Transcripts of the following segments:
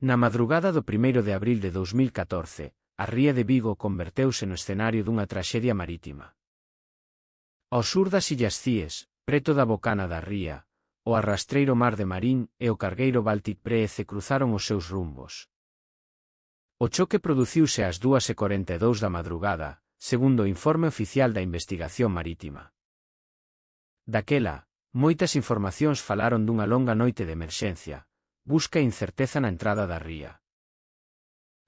Na madrugada do 1º de abril de 2014, a ría de Vigo converteuse no escenario dunha traxedia marítima. Ao sur das Illas Cíes, preto da bocana da ría, o arrastreiro Mar de Marín e o cargueiro Baltic Breeze cruzaron os seus rumbos. O choque produciuse ás 2:42 da madrugada, segundo o informe oficial da investigación marítima. Daquela, moitas informacións falaron dunha longa noite de emerxencia, busca e incerteza na entrada da ría.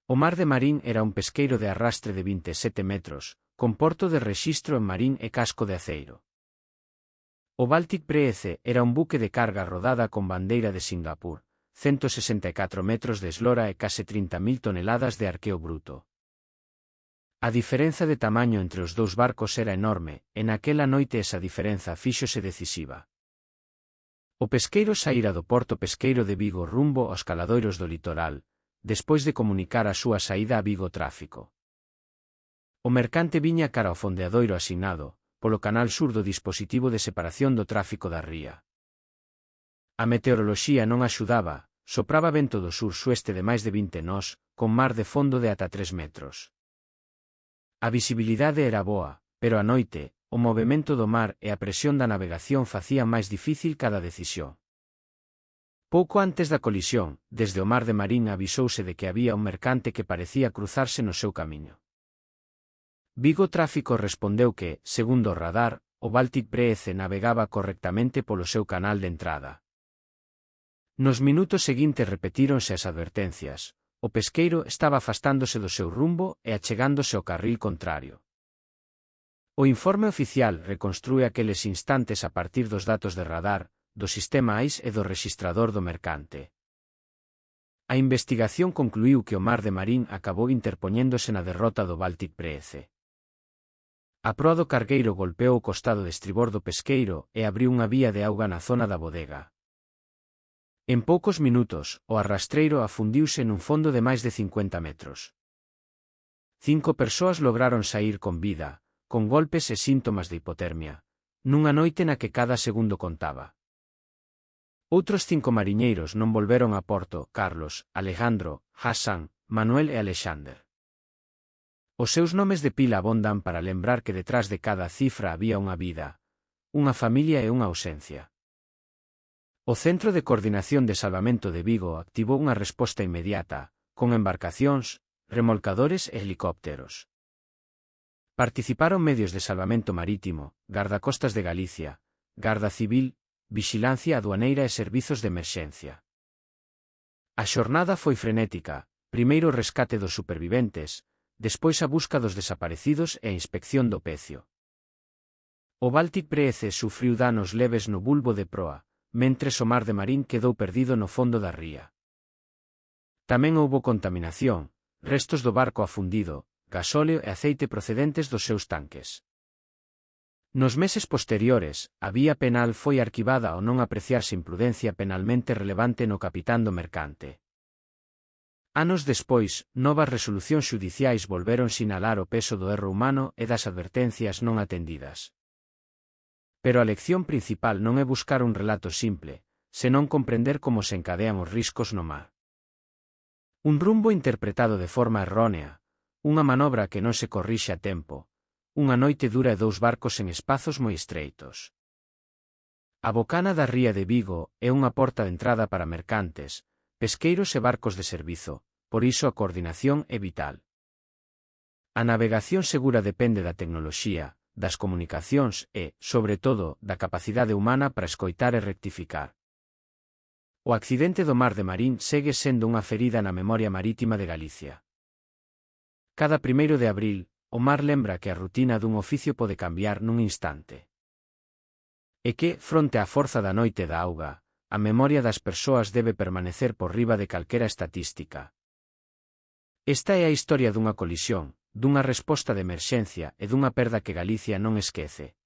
O Mar de Marín era un pesqueiro de arrastre de 27 metros, con porto de rexistro en Marín e casco de aceiro. O Baltic Breeze era un buque de carga rodada con bandeira de Singapur, 164 metros de eslora e case 30.000 toneladas de arqueo bruto. A diferenza de tamaño entre os dous barcos era enorme, e naquela noite esa diferenza fíxose decisiva. O pesqueiro saíra do porto pesqueiro de Vigo rumbo aos caladoiros do litoral, despois de comunicar a súa saída a Vigo Tráfico. O mercante viña cara ao fondeadoiro asignado, polo canal sur do dispositivo de separación do tráfico da ría. A meteoroloxía non axudaba, sopraba vento do sur-sueste de máis de 20 nós, con mar de fondo de ata 3 metros. A visibilidade era boa, pero a noite, o movemento do mar e a presión da navegación facían máis difícil cada decisión. Pouco antes da colisión, desde o Mar de Marín avisouse de que había un mercante que parecía cruzarse no seu camiño. Vigo Tráfico respondeu que, segundo o radar, o Baltic Breeze navegaba correctamente polo seu canal de entrada. Nos minutos seguintes repetíronse as advertencias, o pesqueiro estaba afastándose do seu rumbo e achegándose ao carril contrario. O informe oficial reconstrúe aqueles instantes a partir dos datos de radar, do sistema AIS e do rexistrador do mercante. A investigación concluíu que o Mar de Marín acabou interpoñéndose na derrota do Baltic Breeze. A proa do cargueiro golpeou o costado de estribor do pesqueiro e abriu unha vía de auga na zona da bodega. En poucos minutos, o arrastreiro afundiuse nun fondo de máis de 50 metros. 5 persoas lograron saír con vida, con golpes e síntomas de hipotermia, nunha noite na que cada segundo contaba. Outros 5 mariñeiros non volveron a porto: Carlos, Alejandro, Hassan, Manuel e Alexander. Os seus nomes de pila abondan para lembrar que detrás de cada cifra había unha vida, unha familia e unha ausencia. O Centro de Coordinación de Salvamento de Vigo activou unha resposta inmediata, con embarcacións, remolcadores e helicópteros. Participaron medios de salvamento marítimo, Gardacostas de Galicia, Garda Civil, Vixilancia Aduaneira e Servizos de Emerxencia. A xornada foi frenética: primeiro o rescate dos superviventes, despois a busca dos desaparecidos e a inspección do pecio. O Baltic Breeze sufriu danos leves no bulbo de proa, mentres o Mar de Marín quedou perdido no fondo da ría. Tamén houbo contaminación, restos do barco afundido, gasóleo e aceite procedentes dos seus tanques. Nos meses posteriores, a vía penal foi arquivada ao non apreciarse imprudencia penalmente relevante no capitán do mercante. Anos despois, novas resolucións xudiciais volveron sinalar o peso do erro humano e das advertencias non atendidas. Pero a lección principal non é buscar un relato simple, senón comprender como se encadean os riscos no mar. Un rumbo interpretado de forma errónea, unha manobra que non se corrixe a tempo, unha noite dura e 2 barcos en espazos moi estreitos. A bocana da ría de Vigo é unha porta de entrada para mercantes, pesqueiros e barcos de servizo, por iso a coordinación é vital. A navegación segura depende da tecnoloxía, das comunicacións e, sobre todo, da capacidade humana para escoitar e rectificar. O accidente do Mar de Marín segue sendo unha ferida na memoria marítima de Galicia. Cada 1º de abril, o mar lembra que a rutina dun oficio pode cambiar nun instante. E que, fronte á forza da noite e da auga, a memoria das persoas debe permanecer por riba de calquera estatística. Esta é a historia dunha colisión, dunha resposta de emerxencia e dunha perda que Galicia non esquece.